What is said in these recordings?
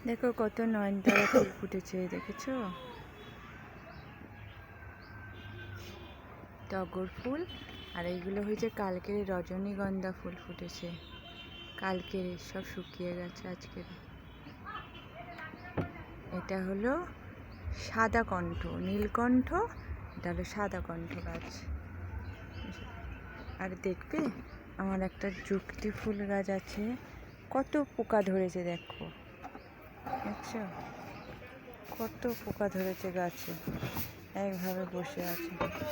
দেখো কত নয়নতারা ফুল ফুটেছে, দেখেছো? টগর ফুল। আর এইগুলো হয়েছে কালকের রজনীগন্ধা ফুল ফুটেছে। কালকের সব শুকিয়ে গেছে আজকের। এটা হলো সাদা কণ্ঠ, নীলকণ্ঠ। এটা হলো সাদা কণ্ঠ গাছ। আর দেখবে আমার একটা যুক্তি ফুল গাছ আছে, কত পোকা ধরেছে দেখো, দেখছো? কত পোকা ধরেছে গাছে, একভাবে বসে আছে, বুঝছো?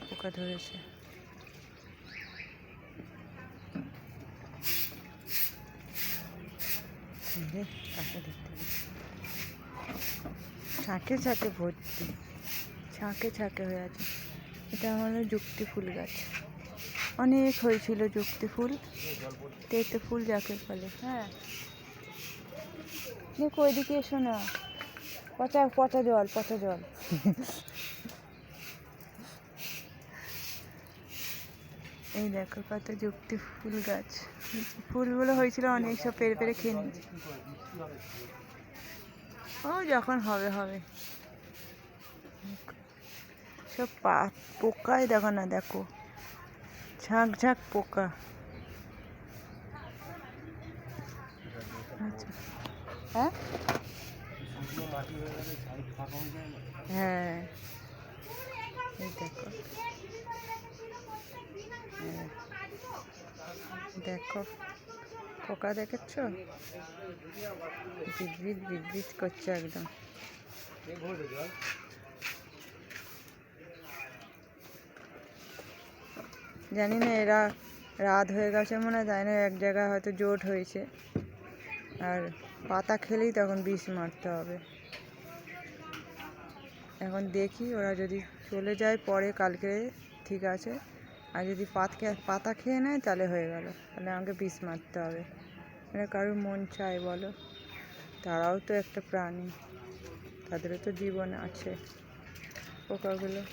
পোকা ধরেছে। কাকে দেখতে ছাঁকে ছাঁকে ভর্তি, ছাঁকে ছাঁকে হয়ে আছে। এটা হলো যুক্তি ফুল গাছ। অনেক হয়েছিল যুক্তি ফুল, তেঁতে ফুল যাকে বলে। হ্যাঁ দেখো ওইদিকে এসো না, পচা পচা জল, পচা জল। এই দেখো কত যুক্তি ফুল গাছ। ফুলগুলো হয়েছিল অনেক, সব পেরে পেরে খেয়ে নিয়েছে। ও যখন হবে হবে। সব পোকায় দেখো না, দেখো ঝাঁক ঝাঁক পোকা। আচ্ছা হ্যাঁ হ্যাঁ, এই দেখো, দেখো পোকা দেখেছ, বিদ্যুৎ বিদ্যুৎ করছে একদম। জানি না এরা রাত হয়ে গেছে মনে হয়, জানি না, এক জায়গায় হয়তো জোট হয়েছে। আর পাতা খেলেই তখন বিষ মারতে হবে। এখন দেখি ওরা যদি চলে যায় পরে কালকে ঠিক আছে, আর যদি পাতা খেয়ে নেয় তাহলে হয়ে গেল, তাহলে আমাকে বিষ মারতে হবে। এটা কারোর মন চায় বলো? তারাও তো একটা প্রাণী, তাদেরও তো জীবন আছে। পোকাগুলো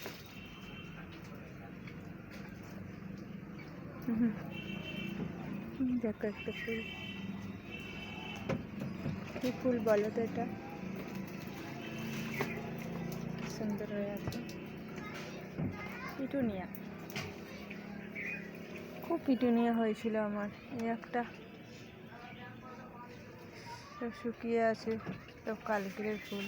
দেখো একটা ফুল, কি ফুল বলো তো? এটা সুন্দর হয়ে আছে, পিটুনিয়া। খুব পিটুনিয়া হয়েছিল আমার, এই একটা সব শুকিয়ে আছে, সব কালকের ফুল।